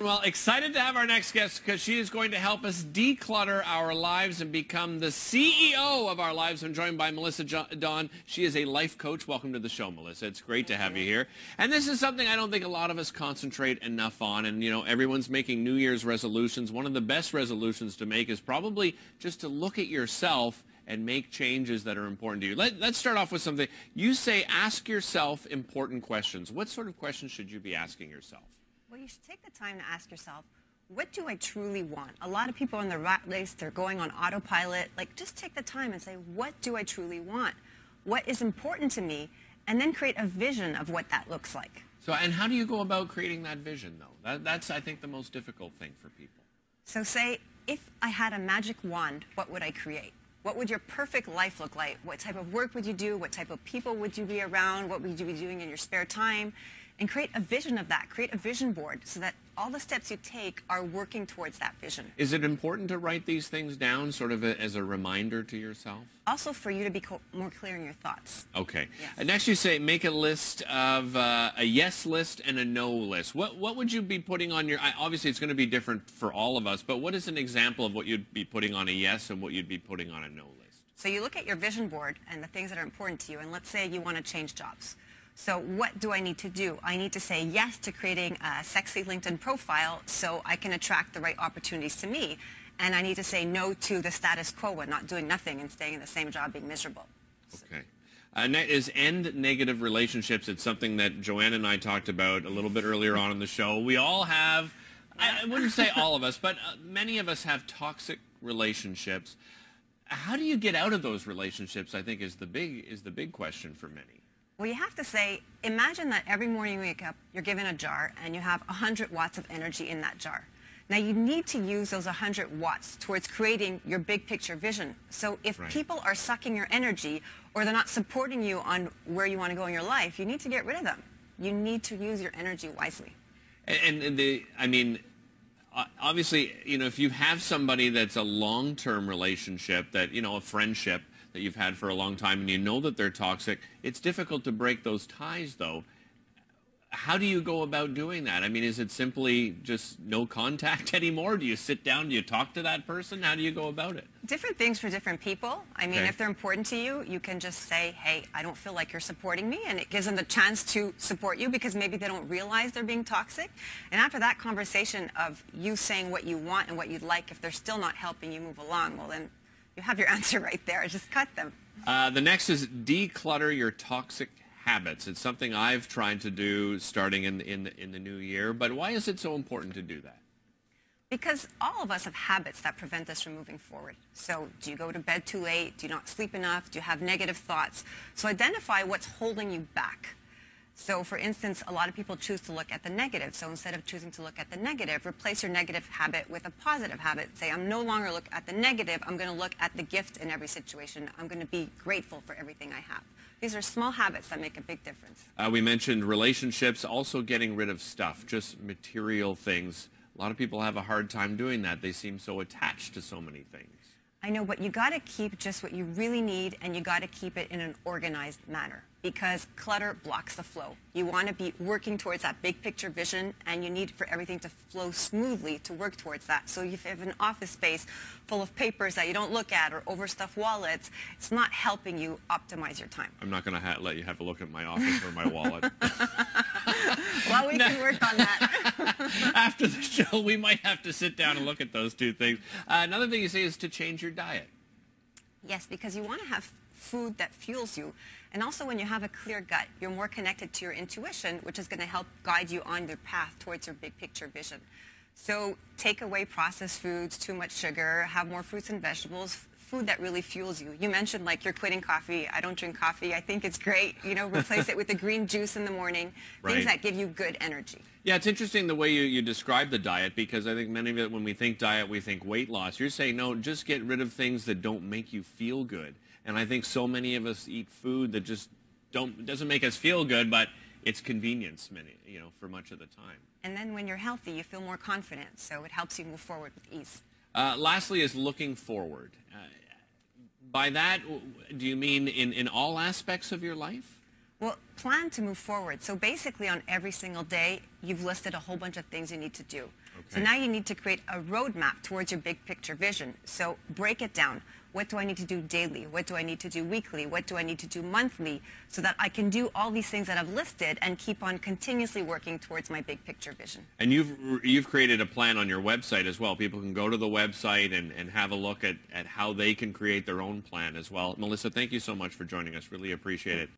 Well, excited to have our next guest because she is going to help us declutter our lives and become the CEO of our lives. I'm joined by Melissa Dawn. She is a life coach. Welcome to the show, Melissa. It's great to have you here. And this is something I don't think a lot of us concentrate enough on. And, you know, everyone's making New Year's resolutions. One of the best resolutions to make is probably just to look at yourself and make changes that are important to you. Let's start off with something. You say ask yourself important questions. What sort of questions should you be asking yourself? Well, you should take the time to ask yourself, what do I truly want? A lot of people in the rat race, they're going on autopilot. Like, just take the time and say, what do I truly want? What is important to me? And then create a vision of what that looks like. So, and how do you go about creating that vision, though? That's, I think, the most difficult thing for people. So say, if I had a magic wand, what would I create? What would your perfect life look like? What type of work would you do? What type of people would you be around? What would you be doing in your spare time? And create a vision of that. Create a vision board so that all the steps you take are working towards that vision. Is it important to write these things down sort of as a reminder to yourself? Also for you to be more clear in your thoughts. Okay. Yes. Next you say make a list of a yes list and a no list. What would you be putting on your, obviously it's going to be different for all of us, but what is an example of what you'd be putting on a yes and what you'd be putting on a no list? So you look at your vision board and the things that are important to you, and let's say you want to change jobs. So what do I need to do? I need to say yes to creating a sexy LinkedIn profile so I can attract the right opportunities to me. And I need to say no to the status quo and not doing nothing and staying in the same job being miserable. Okay. Is end negative relationships. It's something that Joanne and I talked about a little bit earlier on in the show. We all have, I wouldn't say all of us, but many of us have toxic relationships. How do you get out of those relationships, I think, is the big question for many. Well, you have to say, imagine that every morning you wake up, you're given a jar, and you have 100 watts of energy in that jar. Now, you need to use those 100 watts towards creating your big picture vision. So if people are sucking your energy, or they're not supporting you on where you want to go in your life, you need to get rid of them. You need to use your energy wisely. I mean, obviously, you know, if you have somebody that's a long-term relationship, that, you know, a friendship, that you've had for a long time and you know that they're toxic, it's difficult to break those ties, though. How do you go about doing that? I mean, is it simply just no contact anymore? Do you sit down? Do you talk to that person? How do you go about it? Different things for different people. I mean, if they're important to you, you can just say, hey, I don't feel like you're supporting me, and it gives them the chance to support you because maybe they don't realize they're being toxic. And after that conversation of you saying what you want and what you'd like, if they're still not helping you move along, well, then you have your answer right there. Just cut them. The next is declutter your toxic habits. It's something I've tried to do starting in the new year. But why is it so important to do that? Because all of us have habits that prevent us from moving forward. So do you go to bed too late? Do you not sleep enough? Do you have negative thoughts? So identify what's holding you back. So, for instance, a lot of people choose to look at the negative. So instead of choosing to look at the negative, replace your negative habit with a positive habit. Say, I'm no longer look at the negative. I'm going to look at the gift in every situation. I'm going to be grateful for everything I have. These are small habits that make a big difference. We mentioned relationships, also getting rid of stuff, just material things. A lot of people have a hard time doing that. They seem so attached to so many things. I know, but you got to keep just what you really need, and you got to keep it in an organized manner, because clutter blocks the flow. You want to be working towards that big picture vision, and you need for everything to flow smoothly to work towards that. So if you have an office space full of papers that you don't look at or overstuffed wallets, it's not helping you optimize your time. I'm not going to let you have a look at my office or my wallet. Well, we can work on that. After the show, we might have to sit down and look at those two things. Another thing you say is to change your diet. Yes, because you want to have food that fuels you. And also when you have a clear gut, you're more connected to your intuition, which is going to help guide you on your path towards your big picture vision. So take away processed foods, too much sugar, have more fruits and vegetables, food that really fuels you. You mentioned like you're quitting coffee. I don't drink coffee. I think it's great. You know, replace it with the green juice in the morning, things that give you good energy. Yeah, it's interesting the way you describe the diet, because I think many of it, when we think diet, we think weight loss. You're saying, no, just get rid of things that don't make you feel good. And I think so many of us eat food that just doesn't make us feel good, but it's convenience, for much of the time. And then when you're healthy, you feel more confident, so it helps you move forward with ease. Lastly is looking forward. By that, do you mean in all aspects of your life? Well, plan to move forward. So basically on every single day, you've listed a whole bunch of things you need to do. So now you need to create a roadmap towards your big picture vision. So break it down. What do I need to do daily? What do I need to do weekly? What do I need to do monthly? So that I can do all these things that I've listed and keep on continuously working towards my big picture vision. And you've created a plan on your website as well. People can go to the website and have a look at how they can create their own plan as well. Melissa, thank you so much for joining us. Really appreciate it.